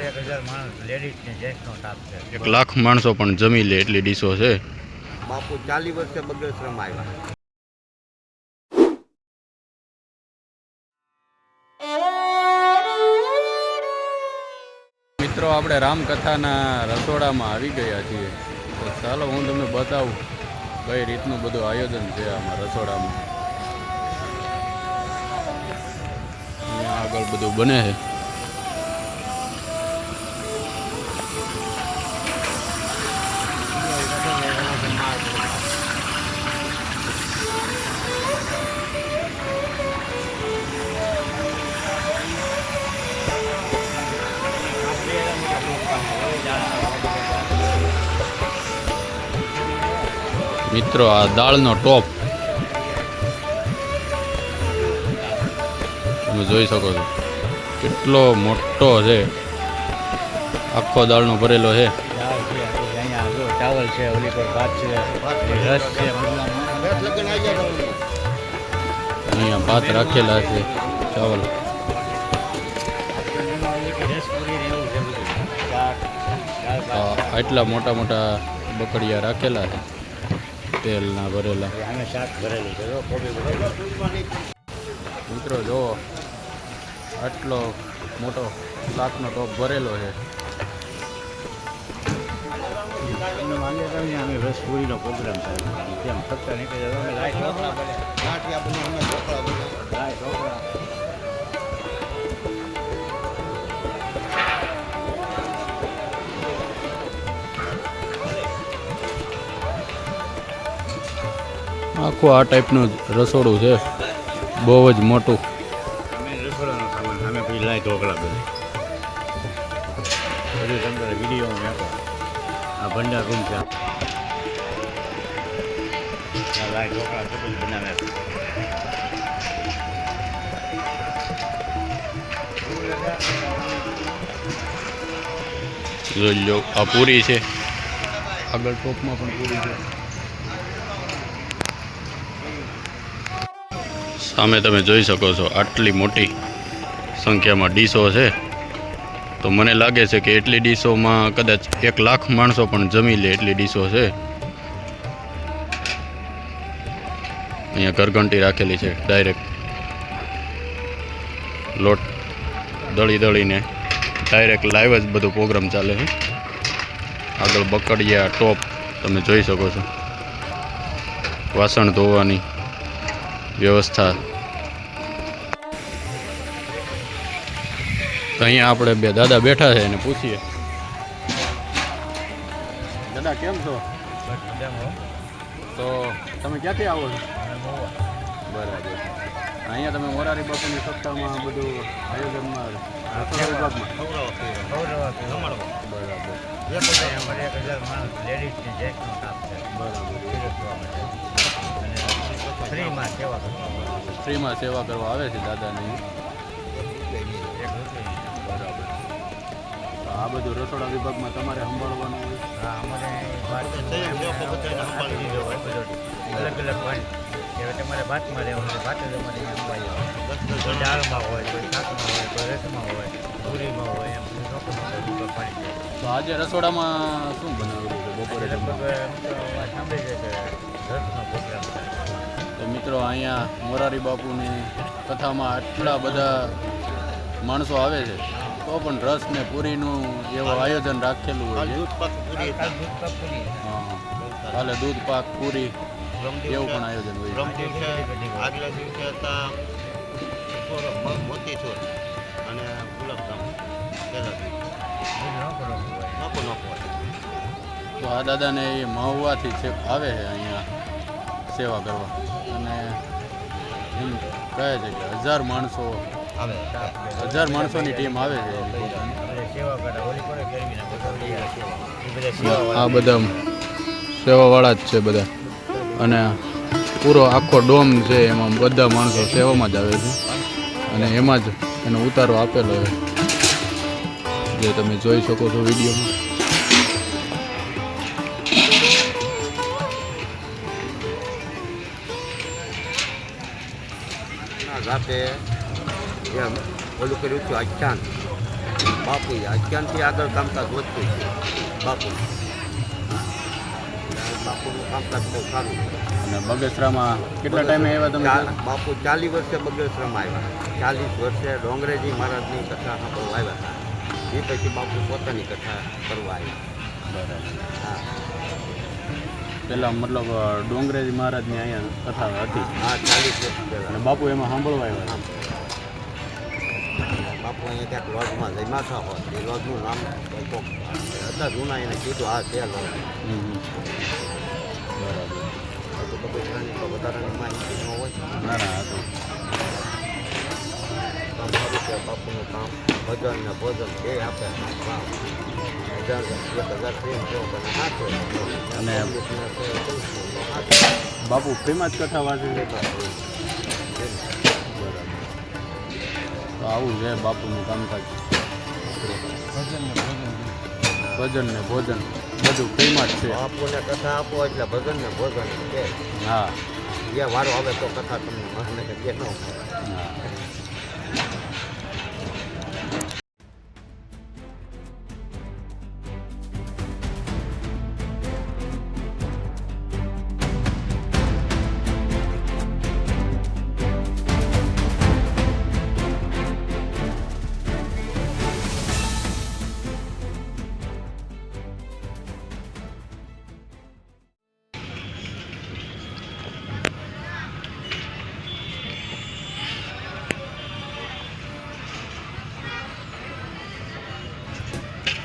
1,00,000 માણસો પણ જમી લે એટલી ડીશો છે. બાપુ 40 વર્ષે બગસરામ આવ્યા. મિત્રો આપણે રામકથાના રસોડામાં આવી ગયા છીએ. તો ચાલો હું તમને બતાવું કઈ રીતનું બધું આયોજન છે આમાં રસોડામાં. અહીંયા આગળ બધું બને છે. મિત્રો આ દાળનો ટોપ તમે જોઈ શકો છો કેટલો મોટો છે. આખો દાળનો ભરેલો છે. ચાવલ છે, ઓલી પર ભાત છે, રસ છે, અહીંયા ભાત રાખેલા છે, ચાવલ. આટલા મોટા મોટા બકડિયા રાખેલા છે તેલના ભરેલા. મિત્રો જુઓ આટલો મોટો શાકનો ટોપ ભરેલો છે. રસપુરીનો પ્રોગ્રામ છે. આખું આ ટાઈપનું રસોડું છે, બહુ જ મોટું. રસોડાનો સામાન અમે પછી લાય ઢોકળા બધું તમને વિડીયોમાં મેકો. આ ભંડાર રૂમ છે. લાય ઢોકળા બધું બનાવે. જોઈ લો આ પૂરી છે, આગળ ટોપમાં પણ પૂરી છે. સામે તમે જોઈ શકો છો આટલી મોટી સંખ્યામાં ડીશો છે. તો મને લાગે છે કે એટલી ડીશોમાં કદાચ 1,00,000 માણસો પણ જમી લે એટલી ડીશો છે. અહીંયા ઘરઘંટી રાખેલી છે. ડાયરેક્ટ લોટ દળીને ડાયરેક્ટ લાઈવ જ બધો પ્રોગ્રામ ચાલે છે. આગળ બકડિયા ટોપ તમે જોઈ શકો છો. વાસણ ધોવાની વ્યવસ્થા. તો અહીંયા આપણે બે દાદા બેઠા છે એને પૂછીએ. દાદા કેમ છો? તો તમે ક્યાંથી આવો છો? બરાબર. અહીંયા તમે મોરારી બાપુની સપ્તાહમાં બધું આયોજનમાં વિભાગમાં ફ્રીમાં સેવા કરવા આવે છે દાદાની. બરાબર. આ બધું રસોડા વિભાગમાં તમારે સંભાળવાનું હોય? હા, અમારે અલગ ભાત તમારે ભાતમાં રહેવાનું. ભાત જ અમારે સંભાળી દાળમાં હોય, કોઈ શાકમાં હોય, કોઈ રસમાં હોય, પૂરીમાં હોય, એમ પાણી. તો આજે રસોડામાં શું બનાવેલું છે બપોરે? સાંભળી છે કે રસનો પ્રોગ્રામ છે. તો મિત્રો અહીંયા મોરારી બાપુની કથામાં આટલા બધા માણસો આવે છે તો પણ રસ ને પૂરીનું એવું આયોજન રાખેલું હોય છે. હા, કાલે દૂધ પાક પૂરી એવું પણ આયોજન હોય છે. આગલા દિવસે હતા મોતીચૂર અને ગુલાબજામ. તો આ દાદાને એ મહુવાથી છે આવે છે અહીંયા સેવા કરવા અને એમ કહે છે કે 1,000 માણસો આવે. 1,000 માણસોની ટીમ આવે છે. આ બધા સેવાવાળા જ છે બધા. અને પૂરો આખો ડોમ છે એમાં બધા માણસો સેવામાં જ આવે છે અને એમાં જ એનો ઉતારો આપેલો છે જે તમે જોઈ શકો છો વિડીયોમાં. રાતે ઓલું કર્યું હતું આખ્યાન બાપુ અત્યારથી આગળ કામકાજ વધતું છે બાપુનું કામકાજ બહુ સારું છે. અને બગસરામાં કેટલા ટાઈમે આવ્યા તમે? બાપુ 40 વર્ષે બગસરામાં આવ્યા. 40 વર્ષે ડોંગરેજી મહારાજની કથા સાંભળવા આવ્યા હતા. એ પછી બાપુ પોતાની કથા કરવા આવ્યા. બરાબર. હા પહેલાં મતલબ ડોંગરેજી મહારાજની અહીંયા કથા હતી હા 40 વર્ષ અને પહેલાં બાપુ એમાં સાંભળવા આવ્યા હતા. બાપુ અહીંયા ક્યાંક લોજમાં જમ્યા હતા હોત એ લોજનું નામ કોક હતા જૂના એને કીધું આ છે લોજ. બરાબર. તો બગસરાની તો વધારાની માહિતી ન હોય. ના ના હતું. કામ સારું છે બાપુનું કામ ભજન ને ભોજન બે આપે કામ 1000 પ્રેમ જો અને હાથો અને બાપુ ફ્રીમાં જ કથા વાંચે છે. બરાબર. તો આવું છે બાપુનું કામકાજ. ભજન ને ભોજન બધું ફ્રીમાં જ છે. બાપુને કથા આપો એટલે ભજન ને ભોજન કે હા જે વારો આવે તો કથા તમને મને કે ન મળે. હા.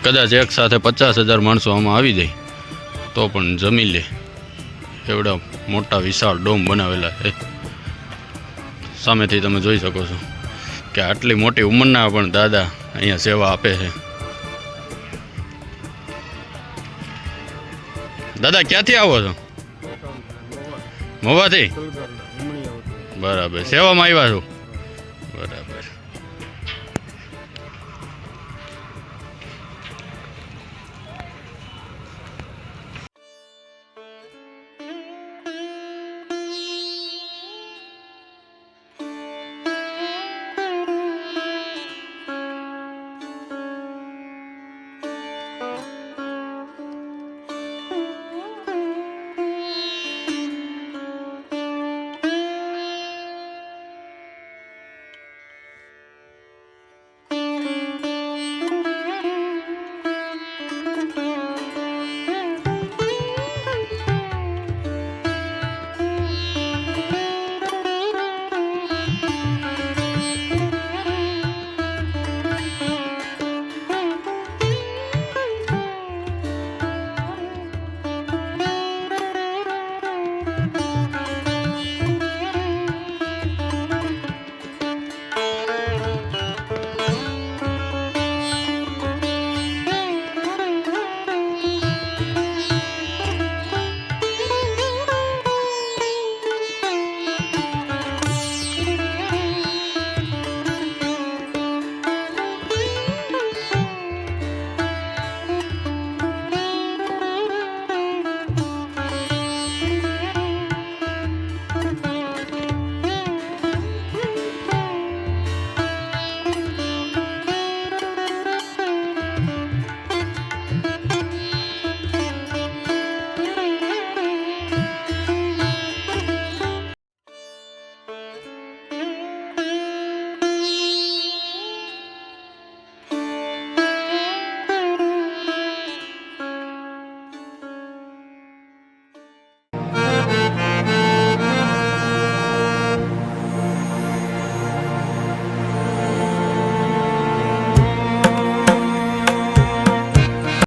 કદાચ એક સાથે 50,000 માણસો આમાં આવી જાય તો પણ જમી લે એવડા મોટા વિશાળ ડોમ બનાવેલા છે. સામેથી તમે જોઈ શકો છો કે આટલી મોટી ઉંમરના પણ દાદા અહીંયા સેવા આપે છે. દાદા ક્યાંથી આવો છો? મવાથી. બરાબર. સેવામાં આવ્યા છો?